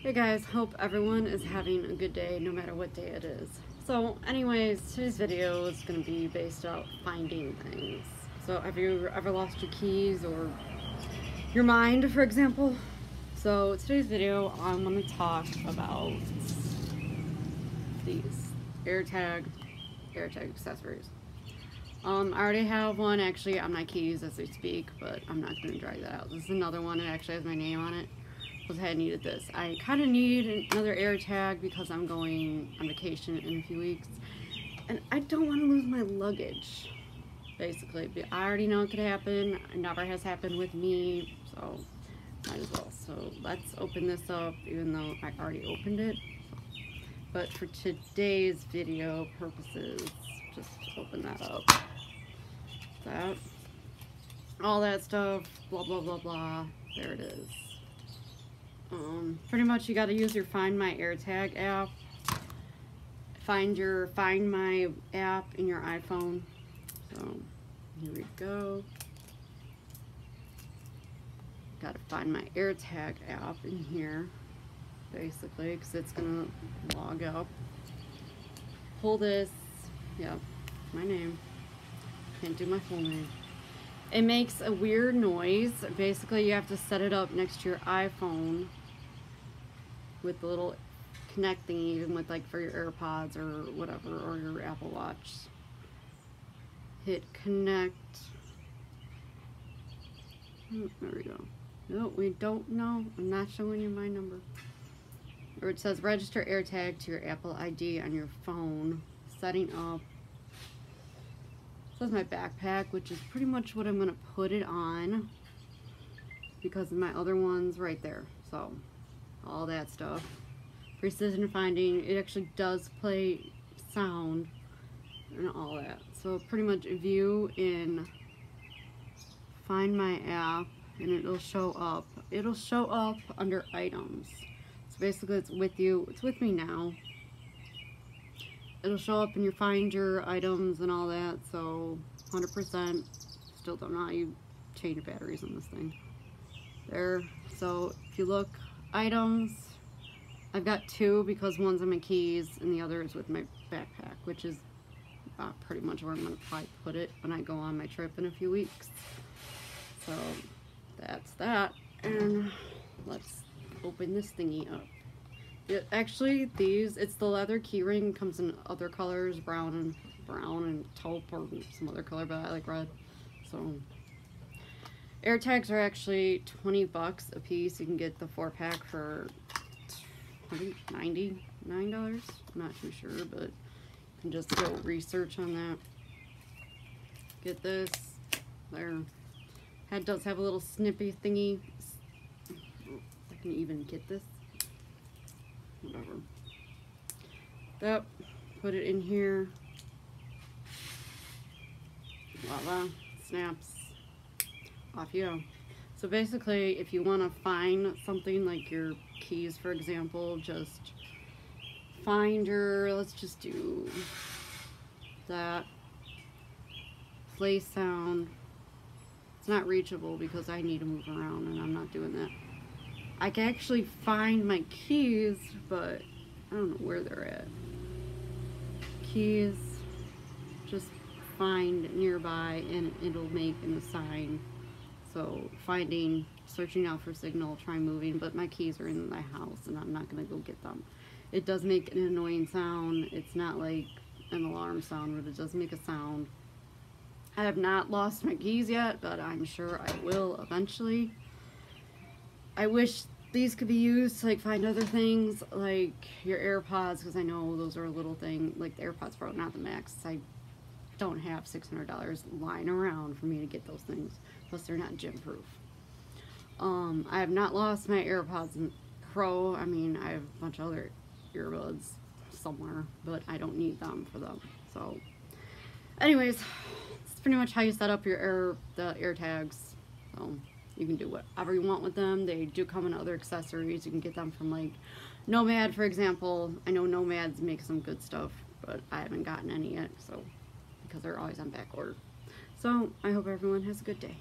Hey guys, hope everyone is having a good day no matter what day it is. So anyways, today's video is going to be based out finding things. So have you ever lost your keys or your mind, for example? So today's video I'm going to talk about these AirTag accessories. I already have one actually on my keys as we speak, but I'm not going to drag that out. This is another one that actually has my name on it. I needed this. I kind of need another AirTag because I'm going on vacation in a few weeks and I don't want to lose my luggage, basically. But I already know it could happen. It never has happened with me, so might as well. So let's open this up, even though I already opened it. But for today's video purposes, just open that up. That, all that stuff, blah blah blah blah. There it is. Pretty much you got to use your Find My AirTag app. Find My app in your iPhone. So here we go. Got to find my AirTag app in here, basically, because it's gonna log up. Pull this. Yep, my name. Can't do my full name. It makes a weird noise. Basically, you have to set it up next to your iPhone with the little connecting, even with like for your AirPods or whatever, or your Apple Watch. Hit connect. Oh, there we go. No, we don't know. I'm not showing you my number. Or it says register AirTag to your Apple ID on your phone. Setting up. This is my backpack, which is pretty much what I'm going to put it on because my other one's right there. So all that stuff. Precision finding, it actually does play sound and all that. So pretty much view in Find My app and it'll show up. It'll show up under items. So basically it's with you. It's with me now. It'll show up in your Find Your items and all that. So 100%. Still don't know how you change batteries on this thing. There. So if you look, items, I've got two because one's on my keys and the other is with my backpack, which is pretty much where I'm going to probably put it when I go on my trip in a few weeks. So that's that, and let's open this thingy up. Actually, it's the leather keyring, comes in other colors, brown and taupe or some other color, but I like red. So AirTags are actually $20 a piece. You can get the 4-pack for I think $99. I'm not too sure, but you can just go research on that. Get this. There. Head does have a little snippy thingy. I can even get this. Whatever. That. Put it in here. Voila. Snaps. Off you go. So basically, if you want to find something like your keys, for example, just find your, let's just do that. Play sound. It's not reachable because I need to move around and I'm not doing that. I can actually find my keys, but I don't know where they're at. Keys, just find nearby and it'll make an assign. So finding, searching out for signal, try moving, but my keys are in my house and I'm not going to go get them. It does make an annoying sound. It's not like an alarm sound, but it does make a sound. I have not lost my keys yet, but I'm sure I will eventually. I wish these could be used to like find other things like your AirPods, because I know those are a little thing, like the AirPods Pro, not the Max. I don't have $600 lying around for me to get those things. Plus they're not gym proof. I have not lost my AirPods Pro. I mean, I have a bunch of other earbuds somewhere, but I don't need them for them. So anyways, it's pretty much how you set up your the AirTags. So you can do whatever you want with them. They do come in other accessories. You can get them from like Nomad, for example. I know Nomads make some good stuff, but I haven't gotten any yet, so because they're always on back order. So I hope everyone has a good day.